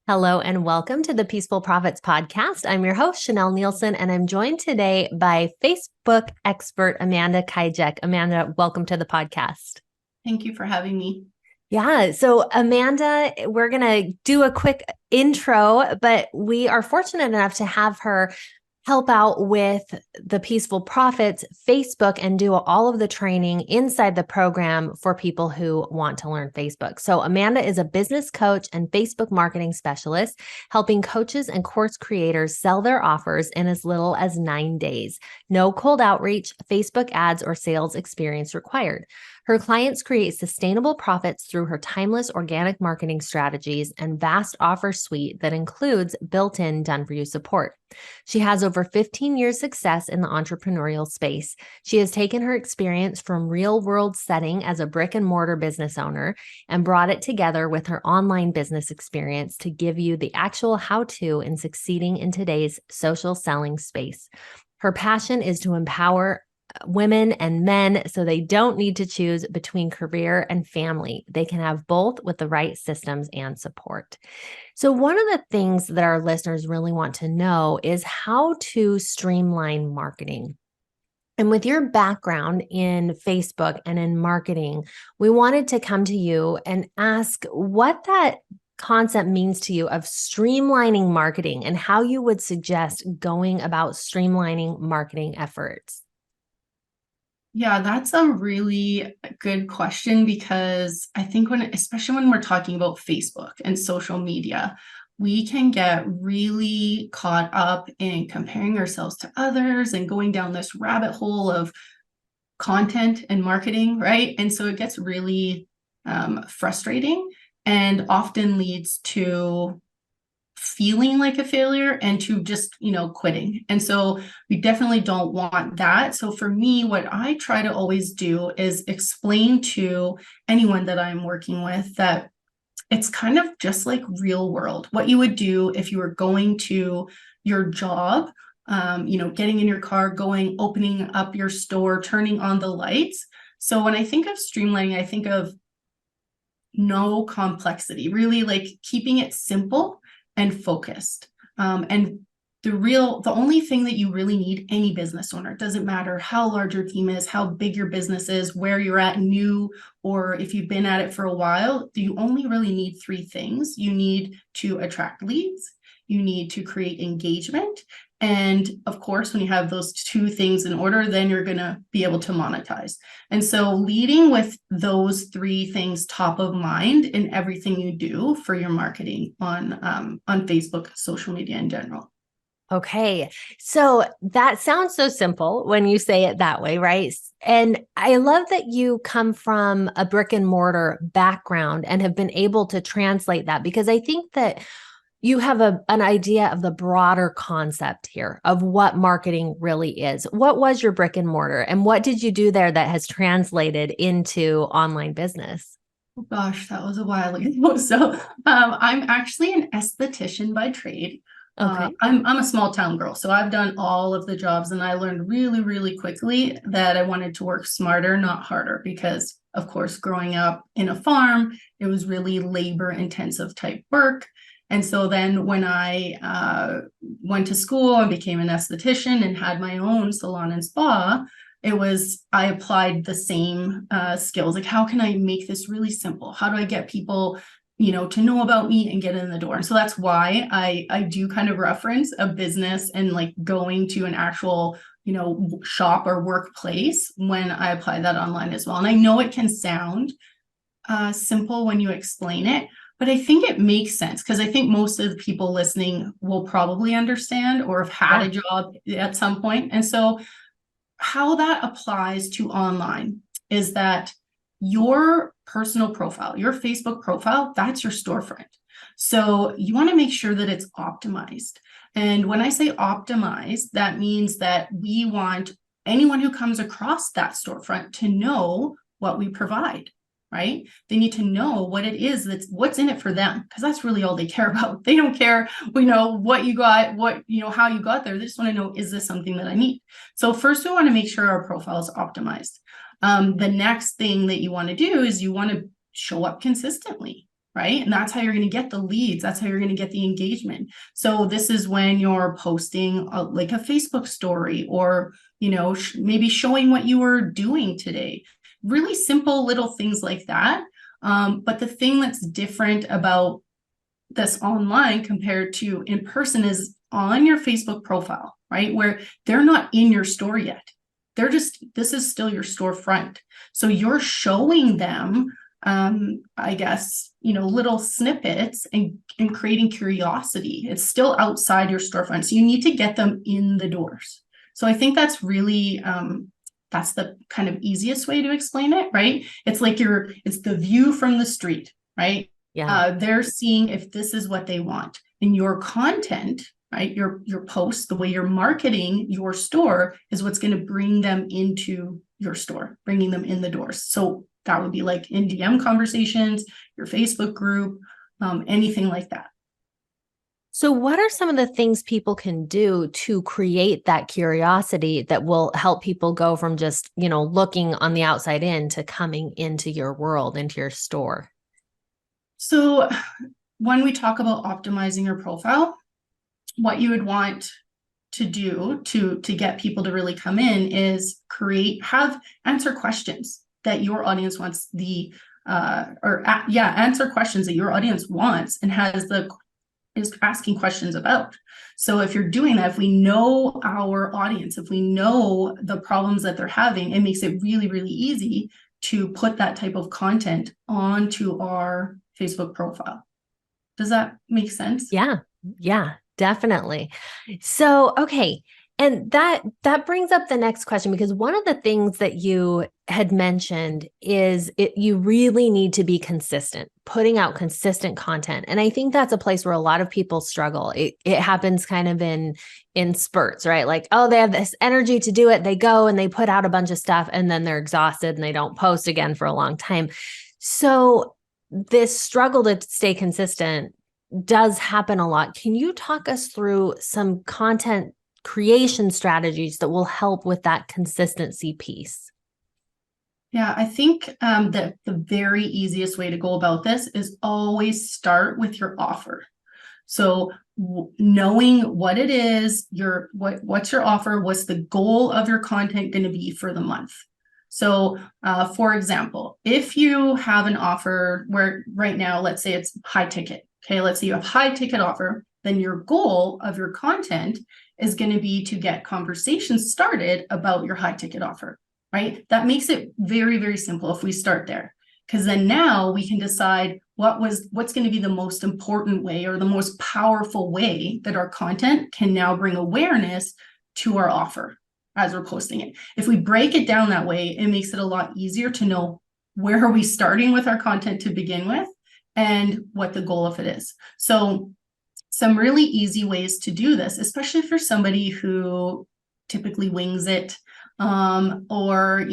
Hello and welcome to the Peaceful Profits Podcast. I'm your host, Chanel Nielsen, and I'm joined today by Facebook expert Amanda Kijek. Amanda, welcome to the podcast. Thank you for having me. Yeah. So, Amanda, we're going to do a quick intro, but we are fortunate enough to have her help out with the Peaceful Profits Facebook and do all of the training inside the program for people who want to learn Facebook. So Amanda is a business coach and Facebook marketing specialist, helping coaches and course creators sell their offers in as little as 9 days. No cold outreach, Facebook ads, or sales experience required. Her clients create sustainable profits through her timeless organic marketing strategies and vast offer suite that includes built-in done-for-you support. She has over 15 years success in the entrepreneurial space. She has taken her experience from real-world setting as a brick and mortar business owner and brought it together with her online business experience to give you the actual how-to in succeeding in today's social selling space. Her passion is to empower women and men so they don't need to choose between career and family. They can have both with the right systems and support. So one of the things that our listeners really want to know is how to streamline marketing. And with your background in Facebook and in marketing, we wanted to come to you and ask what that concept means to you of streamlining marketing and how you would suggest going about streamlining marketing efforts. Yeah, that's a really good question because I think especially when we're talking about Facebook and social media, we can get really caught up in comparing ourselves to others and going down this rabbit hole of content and marketing, right? And so it gets really frustrating and often leads to feeling like a failure and to just, quitting. And so we definitely don't want that. So for me, what I try to always do is explain to anyone that I'm working with that it's kind of just like real world, what you would do if you were going to your job, getting in your car, going, opening up your store, turning on the lights. So when I think of streamlining, I think of no complexity, really like keeping it simple and focused. And the only thing that you really need, any business owner, it doesn't matter how large your team is, how big your business is, where you're at new, or if you've been at it for a while, you only really need three things. You need to attract leads, you need to create engagement, and of course, when you have those two things in order, then you're going to be able to monetize. And so leading with those three things top of mind in everything you do for your marketing on Facebook, social media in general. Okay. So that sounds so simple when you say it that way, right? And I love that you come from a brick and mortar background and have been able to translate that, because I think that you have an idea of the broader concept here of what marketing really is. What was your brick and mortar and what did you do there that has translated into online business? Oh gosh, that was a while ago. So I'm actually an esthetician by trade. Okay. I'm a small town girl, so I've done all of the jobs, and I learned really, really quickly that I wanted to work smarter, not harder, because of course, growing up in a farm, it was really labor intensive type work. And so then when I went to school and became an esthetician and had my own salon and spa, I applied the same skills. Like, how can I make this really simple? How do I get people, to know about me and get in the door? And so that's why I do kind of reference a business and like going to an actual, shop or workplace when I apply that online as well. And I know it can sound simple when you explain it, but I think it makes sense because I think most of the people listening will probably understand or have had a job at some point. And so how that applies to online is that your personal profile, your Facebook profile, that's your storefront. So you want to make sure that it's optimized. And when I say optimized, that means that we want anyone who comes across that storefront to know what we provide, right? They need to know what it is what's in it for them, because that's really all they care about. They don't care, what you got, how you got there. They just want to know, is this something that I need? So first we want to make sure our profile is optimized. The next thing that you want to do is you want to show up consistently, right? And that's how you're going to get the leads. That's how you're going to get the engagement. So this is when you're posting like a Facebook story, or, maybe showing what you were doing today. Really simple little things like that. But the thing that's different about this online compared to in person is on your Facebook profile, right? Where they're not in your store yet. This is still your storefront. So you're showing them, I guess, little snippets and creating curiosity. It's still outside your storefront. So you need to get them in the doors. So I think that's really, that's the kind of easiest way to explain it, right? It's like it's the view from the street, right? Yeah. They're seeing if this is what they want. And your content, right? Your posts, the way you're marketing your store is what's going to bring them into your store, bringing them in the doors. So that would be like in DM conversations, your Facebook group, anything like that. So what are some of the things people can do to create that curiosity that will help people go from just, looking on the outside in to coming into your world, into your store? So when we talk about optimizing your profile, what you would want to do to get people to really come in is answer questions that your audience wants answer questions that your audience wants and is asking questions about. So if you're doing that, if we know our audience, if we know the problems that they're having, it makes it really, really easy to put that type of content onto our Facebook profile. Does that make sense? Yeah, definitely. So, okay. And that brings up the next question, because one of the things that you had mentioned is you really need to be consistent, putting out consistent content. And I think that's a place where a lot of people struggle. It happens kind of in spurts, right? Like, oh, they have this energy to do it. They go and they put out a bunch of stuff and then they're exhausted and they don't post again for a long time. So this struggle to stay consistent does happen a lot. Can you talk us through some content creation strategies that will help with that consistency piece? Yeah, I think that the very easiest way to go about this is always start with your offer. So knowing what it is, what's your offer, what's the goal of your content going to be for the month. So for example, if you have an offer where right now, let's say it's high ticket. Okay, let's say you have high ticket offer, then your goal of your content is going to be to get conversations started about your high ticket offer, right? That makes it very, very simple if we start there, because then now we can decide what's going to be the most important way or the most powerful way that our content can now bring awareness to our offer as we're posting it. If we break it down that way, it makes it a lot easier to know where are we starting with our content to begin with and what the goal of it is. So some really easy ways to do this, especially for somebody who typically wings it, or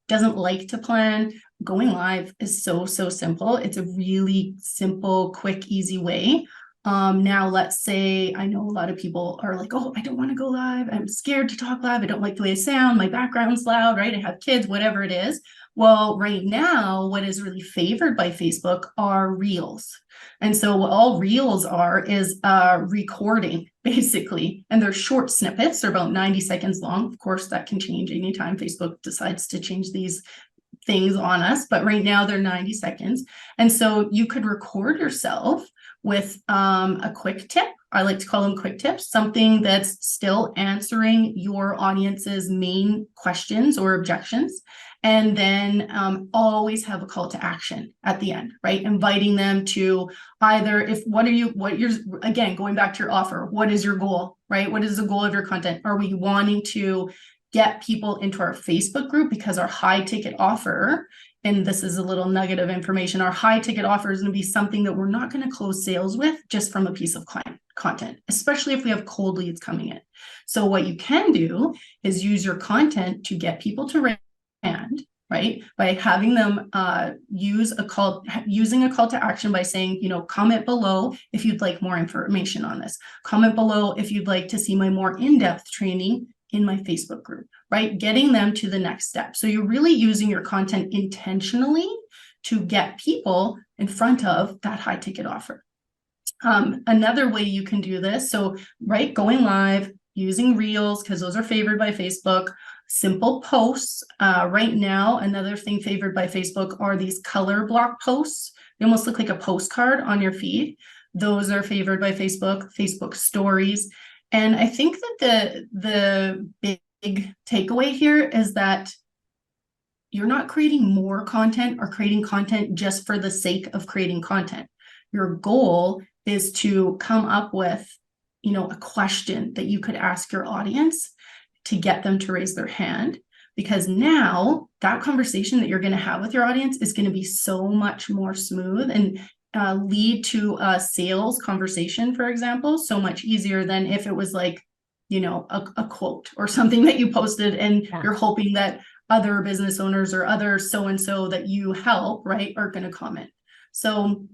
doesn't like to plan. Going live is so simple. It's a really simple, quick, easy way. Now let's say, I know a lot of people are like, oh, I don't want to go live. I'm scared to talk live. I don't like the way I sound. My background's loud, right? I have kids, whatever it is. Well, right now, what is really favored by Facebook are reels. And so what all reels are is recording, basically. And they're short snippets. They're about 90 seconds long. Of course, that can change anytime Facebook decides to change these things on us. But right now, they're 90 seconds. And so you could record yourself with a quick tip. I like to call them quick tips, something that's still answering your audience's main questions or objections. And then always have a call to action at the end, right? Inviting them to either again, going back to your offer, what is your goal, right? What is the goal of your content? Are we wanting to get people into our Facebook group because our high ticket offer, and this is a little nugget of information, our high ticket offer is going to be something that we're not going to close sales with just from a piece of client content, especially if we have cold leads coming in. So what you can do is use your content to get people to brand, right? By having them using a call to action by saying, comment below if you'd like more information on this. Comment below if you'd like to see my more in-depth training in my Facebook group, right? Getting them to the next step. So you're really using your content intentionally to get people in front of that high ticket offer. Another way you can do this, so right, going live, using reels, because those are favored by Facebook, simple posts. Right now, another thing favored by Facebook are these color block posts. They almost look like a postcard on your feed. Those are favored by Facebook, Facebook stories. And I think that the big takeaway here is that you're not creating more content or creating content just for the sake of creating content. Your goal is to come up with, a question that you could ask your audience to get them to raise their hand. Because now that conversation that you're going to have with your audience is going to be so much more smooth and lead to a sales conversation, for example, so much easier than if it was like, a quote or something that you posted and you're hoping that other business owners or other so-and-so that you help, right, are going to comment. So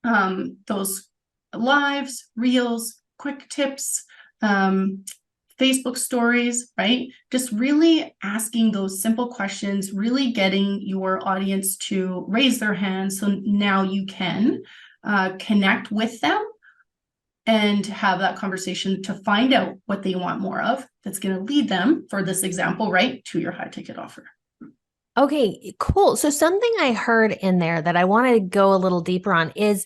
those lives, reels, quick tips, Facebook stories, right? Just really asking those simple questions, really getting your audience to raise their hands. So now you can connect with them and have that conversation to find out what they want more of. That's going to lead them, for this example, right, to your high ticket offer. Okay, cool. So something I heard in there that I want to go a little deeper on is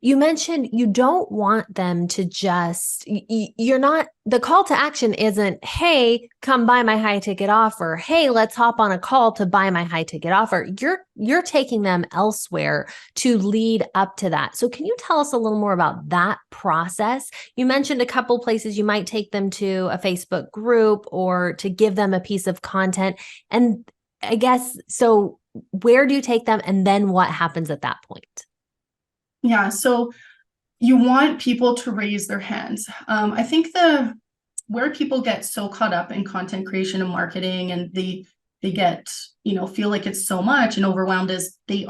you mentioned you don't want them to just, you're not, the call to action isn't, hey, come buy my high ticket offer. Hey, let's hop on a call to buy my high ticket offer. You're taking them elsewhere to lead up to that. So can you tell us a little more about that process? You mentioned a couple places you might take them to a Facebook group or to give them a piece of content. And I guess, so where do you take them? And then what happens at that point? Yeah, so you want people to raise their hands. I think where people get so caught up in content creation and marketing, and they get, feel like it's so much and overwhelmed, is they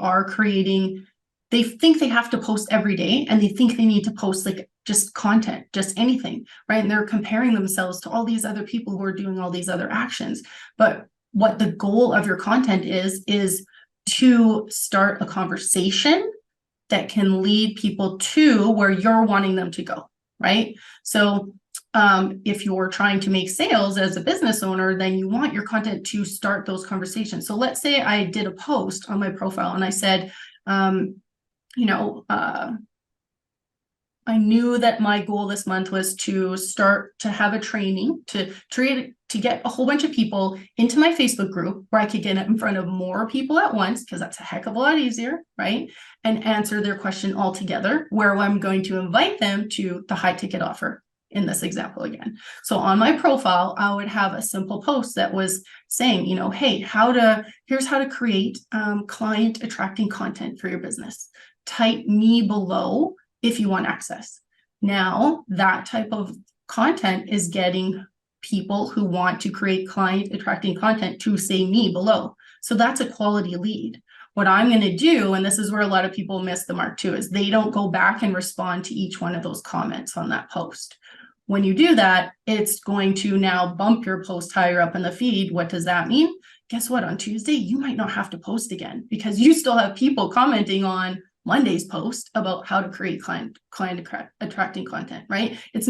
think they have to post every day, and they think they need to post like just content, just anything, right? And they're comparing themselves to all these other people who are doing all these other actions. But what the goal of your content is to start a conversation that can lead people to where you're wanting them to go, right? So if you're trying to make sales as a business owner, then you want your content to start those conversations. So let's say I did a post on my profile and I said, I knew that my goal this month was to start to have a training to get a whole bunch of people into my Facebook group where I could get in front of more people at once, because that's a heck of a lot easier, right? And answer their question all together, where I'm going to invite them to the high ticket offer in this example again. So on my profile, I would have a simple post that was saying, hey, here's how to create client attracting content for your business. Type me below if you want access. Now, that type of content is getting people who want to create client attracting content to say me below. So that's a quality lead. What I'm going to do, and this is where a lot of people miss the mark too, is they don't go back and respond to each one of those comments on that post. When you do that, it's going to now bump your post higher up in the feed. What does that mean? Guess what? On Tuesday, you might not have to post again, because you still have people commenting on Monday's post about how to create client attracting content, right? It's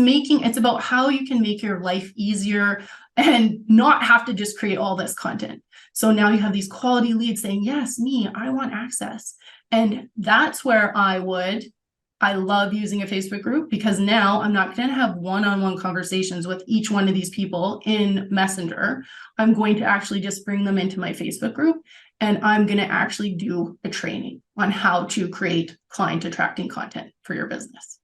about how you can make your life easier and not have to just create all this content. So now you have these quality leads saying, yes, me, I want access. And that's where I love using a Facebook group, because now I'm not going to have one-on-one conversations with each one of these people in Messenger. I'm going to actually just bring them into my Facebook group, and I'm going to actually do a training on how to create client attracting content for your business.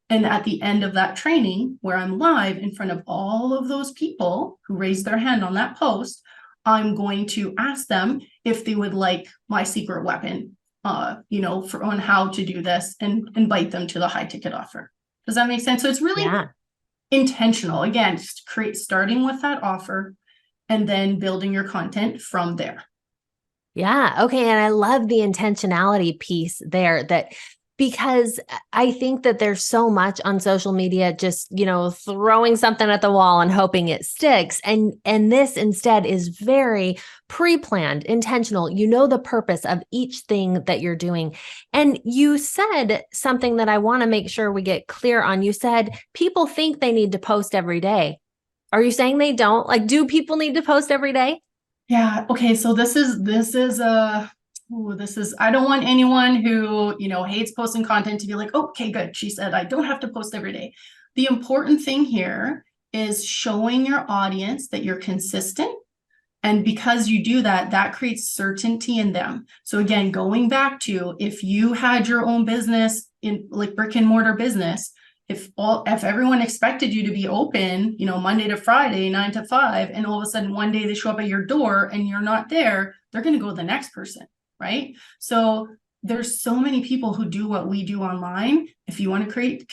And at the end of that training, where I'm live in front of all of those people who raised their hand on that post, I'm going to ask them if they would like my secret weapon, on how to do this, and invite them to the high ticket offer. Does that make sense? So it's really intentional. Again, just starting with that offer and then building your content from there. Yeah. Okay. And I love the intentionality piece there, that because I think that there's so much on social media, just, throwing something at the wall and hoping it sticks. And this instead is very pre-planned, intentional. You know the purpose of each thing that you're doing. And you said something that I want to make sure we get clear on. You said people think they need to post every day. Are you saying they don't? Like, do people need to post every day? Yeah. Okay. So I don't want anyone who, hates posting content to be like, okay, good. She said, I don't have to post every day. The important thing here is showing your audience that you're consistent. And because you do that, that creates certainty in them. So again, going back to, if you had your own business in like brick and mortar business, if everyone expected you to be open, Monday to Friday, 9 to 5, and all of a sudden one day they show up at your door and you're not there, they're going to go to the next person, right? So there's so many people who do what we do online. If you want to create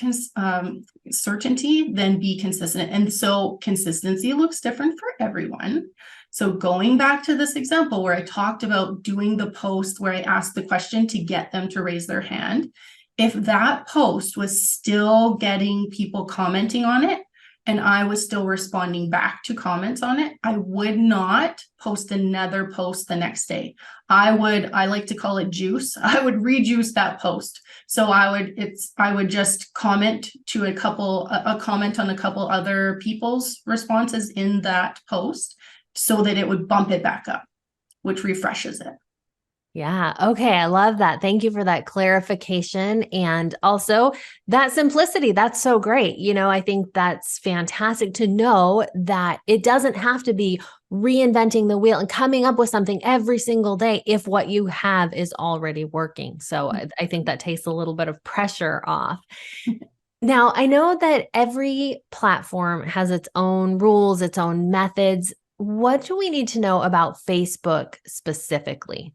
certainty, then be consistent. And so consistency looks different for everyone. So going back to this example where I talked about doing the post where I asked the question to get them to raise their hand, if that post was still getting people commenting on it and I was still responding back to comments on it, I would not post another post the next day. I like to call it juice. I would rejuice that post. So I would just comment to a comment on a couple other people's responses in that post so that it would bump it back up, which refreshes it. Yeah. Okay. I love that. Thank you for that clarification. And also that simplicity. That's so great. I think that's fantastic to know that it doesn't have to be reinventing the wheel and coming up with something every single day if what you have is already working. So I think that takes a little bit of pressure off. Now, I know that every platform has its own rules, its own methods. What do we need to know about Facebook specifically?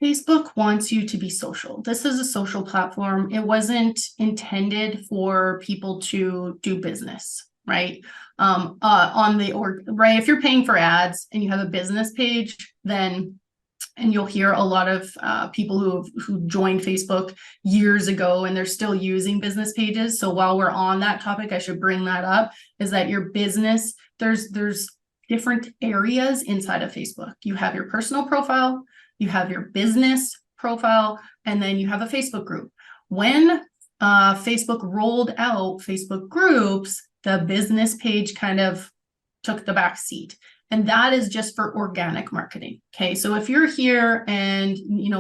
Facebook wants you to be social. This is a social platform. It wasn't intended for people to do business, right? Right. If you're paying for ads and you have a business page, then, and you'll hear a lot of people who joined Facebook years ago and they're still using business pages. So while we're on that topic, I should bring that up, is that your business, there's different areas inside of Facebook. You have your personal profile, you have your business profile, and then you have a Facebook group. When Facebook rolled out Facebook groups, the business page kind of took the back seat. And that is just for organic marketing. Okay. So if you're here and,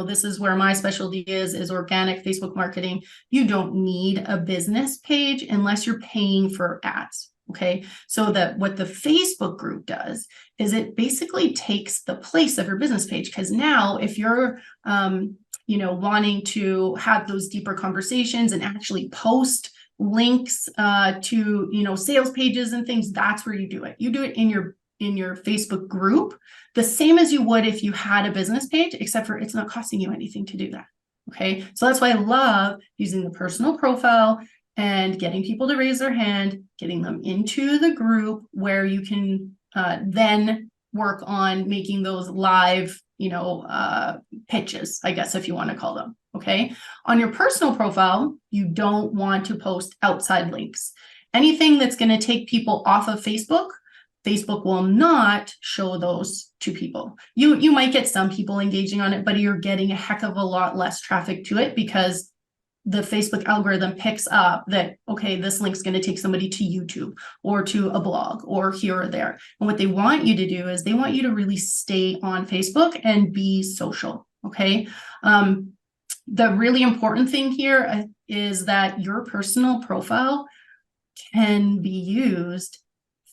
this is where my specialty is organic Facebook marketing, you don't need a business page unless you're paying for ads. Okay. So that what the Facebook group does is it basically takes the place of your business page. Because now if you're, wanting to have those deeper conversations and actually post links to, sales pages and things, that's where you do it. You do it in your Facebook group, the same as you would if you had a business page, except for it's not costing you anything to do that. Okay. So that's why I love using the personal profile and getting people to raise their hand, getting them into the group where you can then work on making those live, pitches, I guess, if you want to call them. Okay. On your personal profile, you don't want to post outside links. Anything that's going to take people off of Facebook will not show those to people. You might get some people engaging on it, but you're getting a heck of a lot less traffic to it because the Facebook algorithm picks up that, okay, this link's going to take somebody to YouTube or to a blog or here or there. And what they want you to do is they want you to really stay on Facebook and be social. Okay. The really important thing here is that your personal profile can be used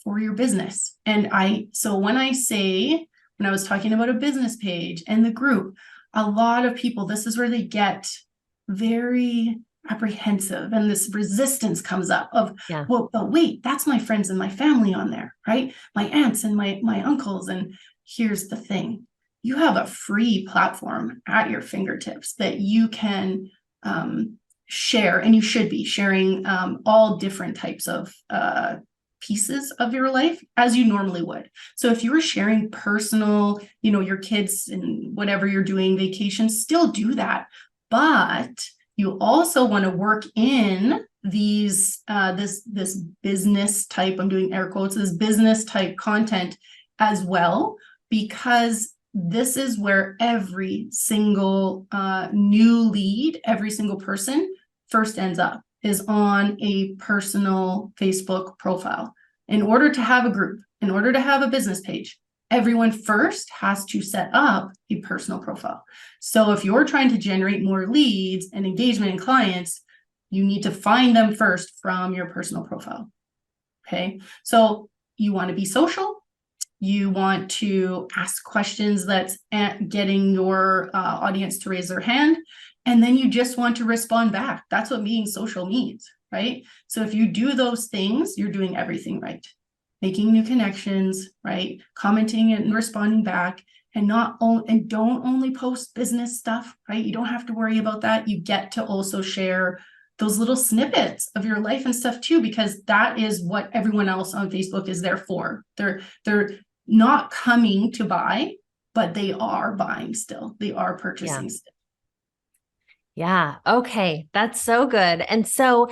for your business. And when I was talking about a business page and the group, a lot of people, this is where they get very apprehensive and this resistance comes up of, well, but wait, that's my friends and my family on there, right? My aunts and my uncles. And here's the thing. You have a free platform at your fingertips that you can share, and you should be sharing all different types of pieces of your life as you normally would. So if you were sharing personal, your kids and whatever you're doing, vacation, still do that. but you also want to work in these this business type, I'm doing air quotes, this business type content as well, because this is where every single new lead, every single person first ends up, is on a personal Facebook profile. In order to have a group, in order to have a business page, everyone first has to set up a personal profile. So if you're trying to generate more leads and engagement and clients, you need to find them first from your personal profile. Okay, so you want to be social. You want to ask questions that's getting your audience to raise their hand. And then you just want to respond back. That's what being social means, right? So if you do those things, you're doing everything right. Making new connections, right? Commenting and responding back, and don't only post business stuff, right? You don't have to worry about that. You get to also share those little snippets of your life and stuff too, because that is what everyone else on Facebook is there for. They're not coming to buy, but they are buying still. They are purchasing still. Yeah. Okay. That's so good. And so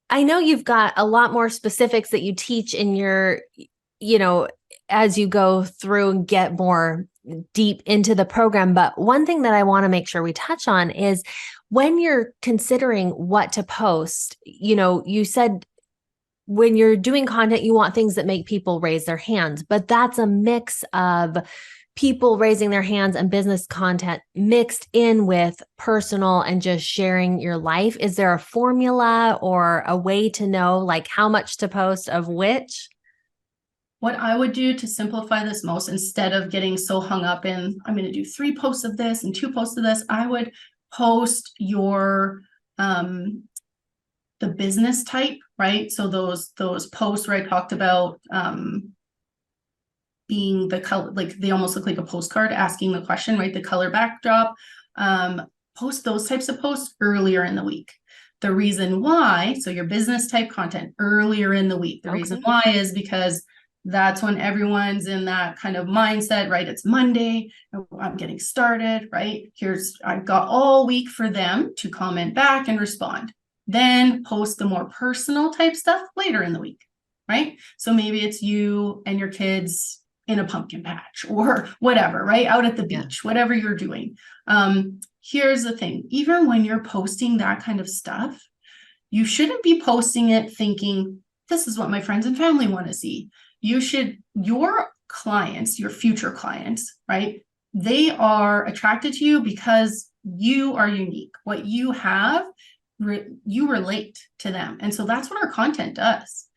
I know you've got a lot more specifics that you teach in your, as you go through and get more deep into the program. But one thing that I want to make sure we touch on is when you're considering what to post, you said when you're doing content, you want things that make people raise their hands, but that's a mix of people raising their hands and business content mixed in with personal and just sharing your life. Is there a formula or a way to know like how much to post of which? What I would do to simplify this most, instead of getting so hung up in, I'm going to do 3 posts of this and 2 posts of this, I would post your, the business type, right? So those posts where I talked about, being the color, like they almost look like a postcard asking the question, right? The color backdrop, post those types of posts earlier in the week. The reason why, so your business type content earlier in the week, the reason why is because that's when everyone's in that kind of mindset, right? It's Monday, I'm getting started, right? I've got all week for them to comment back and respond. Then post the more personal type stuff later in the week, right? So maybe it's you and your kids in a pumpkin patch or whatever, right? Out at the beach, whatever you're doing. Here's the thing, even when you're posting that kind of stuff, you shouldn't be posting it thinking, this is what my friends and family want to see. Your clients, your future clients, right? They are attracted to you because you are unique. What you have, you relate to them. And so that's what our content does.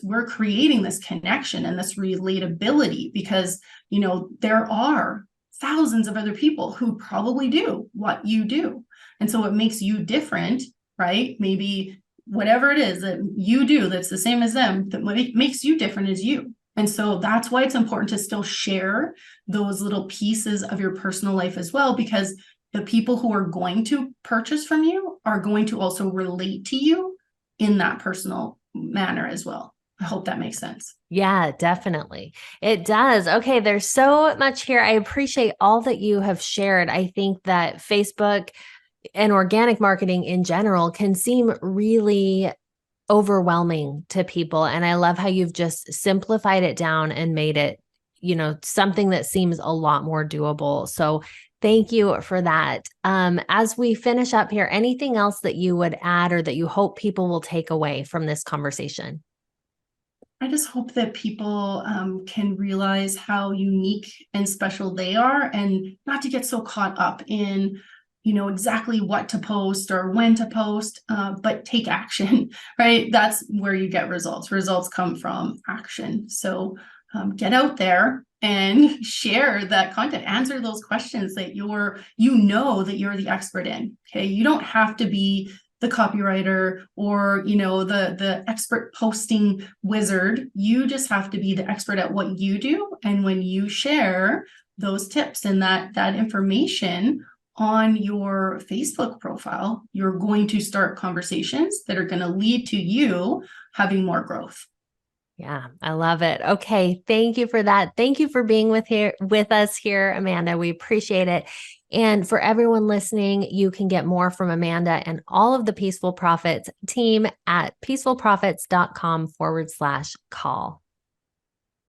We're creating this connection and this relatability because, there are thousands of other people who probably do what you do. And so what makes you different, right? Maybe whatever it is that you do that's the same as them, that makes you different is you. And so that's why it's important to still share those little pieces of your personal life as well, because the people who are going to purchase from you are going to also relate to you in that personal manner as well. I hope that makes sense. Yeah, definitely. It does. Okay, there's so much here. I appreciate all that you have shared. I think that Facebook and organic marketing in general can seem really overwhelming to people. And I love how you've just simplified it down and made it, something that seems a lot more doable. So thank you for that. As we finish up here, anything else that you would add or that you hope people will take away from this conversation? I just hope that people can realize how unique and special they are and not to get so caught up in, exactly what to post or when to post, but take action, right? That's where you get results. Results come from action. So get out there and share that content, answer those questions that you're the expert in, okay? You don't have to be the copywriter or the expert posting wizard. You just have to be the expert at what you do. And when you share those tips and that information on your Facebook profile, you're going to start conversations that are going to lead to you having more growth. Yeah, I love it. Okay, thank you for that. Thank you for being with us here, Amanda. We appreciate it. And for everyone listening, you can get more from Amanda and all of the Peaceful Profits team at peacefulprofits.com/call.